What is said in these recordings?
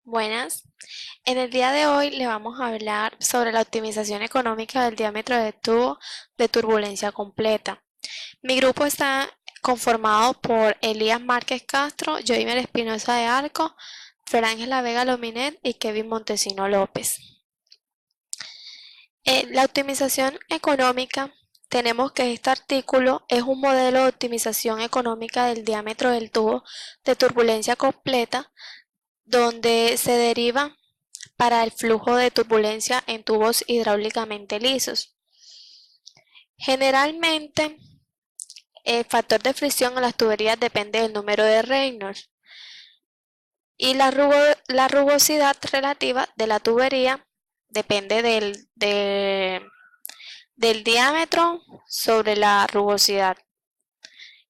Buenas. En el día de hoy le vamos a hablar sobre la optimización económica del diámetro de tubo de turbulencia completa. Mi grupo está conformado por Elías Márquez Castro, Joimer Espinosa de Arco, Fer Ángela Vega Lominet y Kevin Montesino López. La optimización económica, tenemos que este artículo es un modelo de optimización económica del diámetro del tubo de turbulencia completa donde se deriva para el flujo de turbulencia en tubos hidráulicamente lisos. Generalmente, el factor de fricción en las tuberías depende del número de Reynolds y la rugosidad relativa de la tubería depende del diámetro sobre la rugosidad.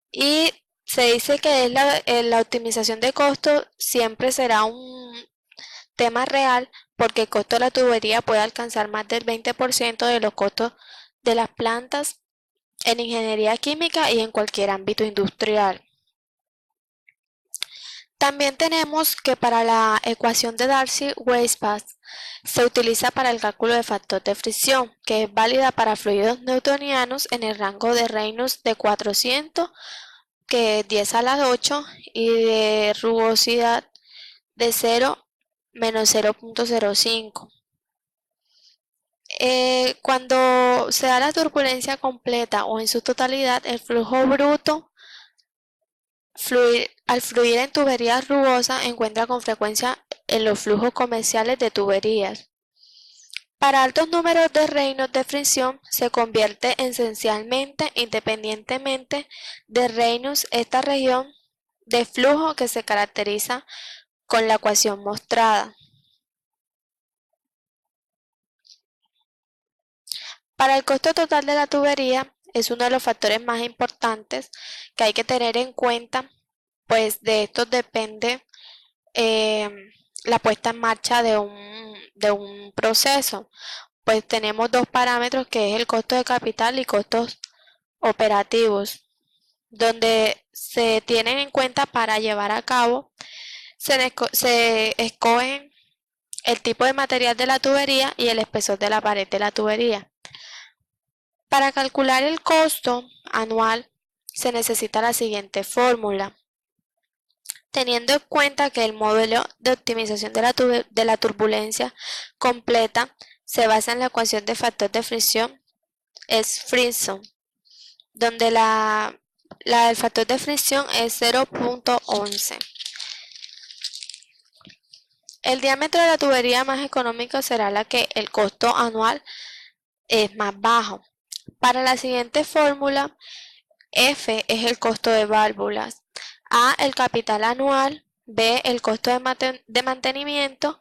Y se dice que la optimización de costo siempre será un tema real porque el costo de la tubería puede alcanzar más del 20% de los costos de las plantas en ingeniería química y en cualquier ámbito industrial. También tenemos que para la ecuación de Darcy-Weisbach se utiliza para el cálculo de factor de fricción, que es válida para fluidos newtonianos en el rango de Reynolds de 400, que es 10 a la 8, y de rugosidad de 0 menos 0.05. Cuando se da la turbulencia completa o en su totalidad, el flujo bruto al fluir en tuberías rugosas encuentra con frecuencia en los flujos comerciales de tuberías. Para altos números de Reynolds de fricción se convierte esencialmente, independientemente de Reynolds, esta región de flujo que se caracteriza con la ecuación mostrada. Para el costo total de la tubería es uno de los factores más importantes que hay que tener en cuenta, pues de esto depende la puesta en marcha de un proceso. Pues tenemos dos parámetros que es el costo de capital y costos operativos, donde se tienen en cuenta para llevar a cabo, se escogen el tipo de material de la tubería y el espesor de la pared de la tubería. Para calcular el costo anual se necesita la siguiente fórmula. Teniendo en cuenta que el modelo de optimización de la turbulencia completa se basa en la ecuación de factor de fricción, es Friction, donde el factor de fricción es 0.11. El diámetro de la tubería más económica será la que el costo anual es más bajo. Para la siguiente fórmula, F es el costo de válvulas, A el capital anual, B el costo de mantenimiento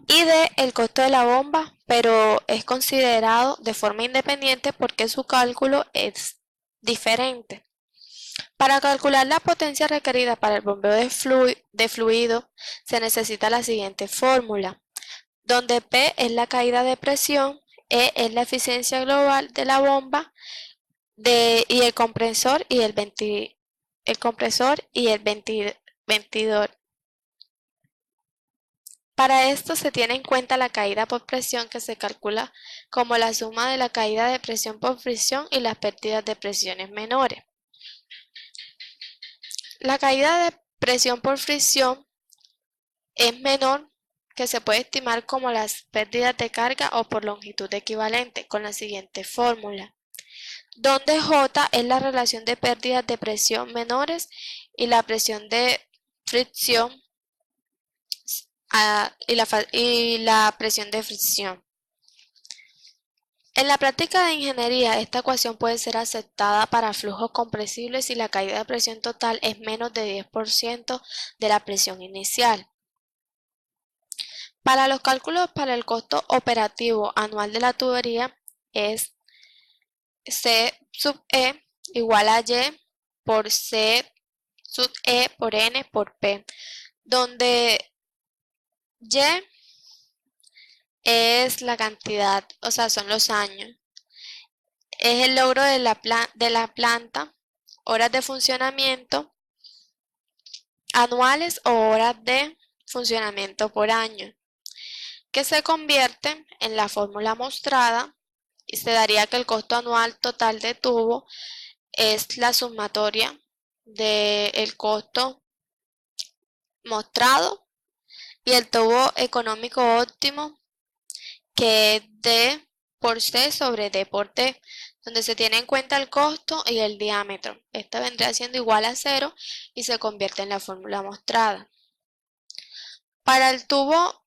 y D el costo de la bomba, pero es considerado de forma independiente porque su cálculo es diferente. Para calcular la potencia requerida para el bombeo de fluido se necesita la siguiente fórmula, donde P es la caída de presión, E es la eficiencia global de la bomba y el compresor y el ventidor. Para esto se tiene en cuenta la caída por presión, que se calcula como la suma de la caída de presión por fricción y las pérdidas de presiones menores. La caída de presión por fricción es menor, que se puede estimar como las pérdidas de carga o por longitud equivalente con la siguiente fórmula, donde J es la relación de pérdidas de presión menores y la presión de fricción y la presión de fricción. En la práctica de ingeniería, esta ecuación puede ser aceptada para flujos compresibles si la caída de presión total es menos de 10% de la presión inicial. Para los cálculos para el costo operativo anual de la tubería es C sub E igual a Y por C sub E por N por P, donde Y es la cantidad, o sea, son los años. Es el logro de la planta, horas de funcionamiento anuales o horas de funcionamiento por año, que se convierte en la fórmula mostrada y se daría que el costo anual total de tubo es la sumatoria del costo mostrado y el tubo económico óptimo, que es D por C sobre D por T, donde se tiene en cuenta el costo y el diámetro. Esto vendría siendo igual a 0 y se convierte en la fórmula mostrada. Para el tubo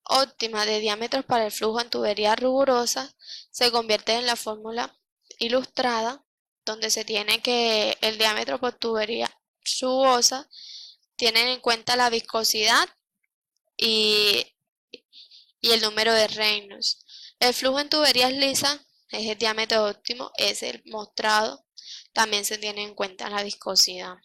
óptima de diámetros para el flujo en tuberías rugurosas, se convierte en la fórmula ilustrada, donde se tiene que el diámetro por tubería rugosa tienen en cuenta la viscosidad y el número de Reynolds. El flujo en tuberías lisas es el diámetro óptimo, es el mostrado. También se tiene en cuenta la viscosidad.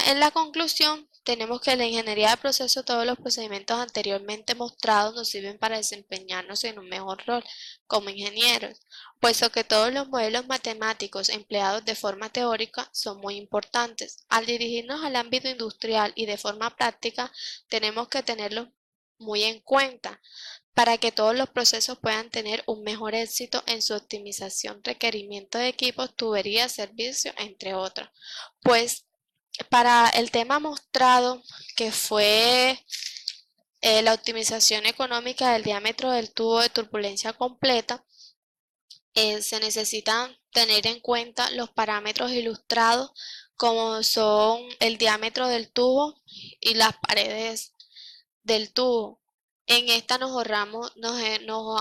En la conclusión, tenemos que en la ingeniería de proceso todos los procedimientos anteriormente mostrados nos sirven para desempeñarnos en un mejor rol como ingenieros, puesto que todos los modelos matemáticos empleados de forma teórica son muy importantes. Al dirigirnos al ámbito industrial y de forma práctica, tenemos que tenerlos muy en cuenta para que todos los procesos puedan tener un mejor éxito en su optimización, requerimiento de equipos, tuberías, servicios, entre otros. Pues para el tema mostrado, que fue la optimización económica del diámetro del tubo de turbulencia completa, se necesitan tener en cuenta los parámetros ilustrados como son el diámetro del tubo y las paredes del tubo. En esta nos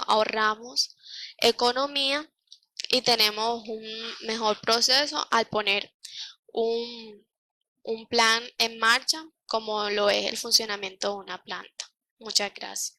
ahorramos economía y tenemos un mejor proceso al poner un plan en marcha como lo es el funcionamiento de una planta. Muchas gracias.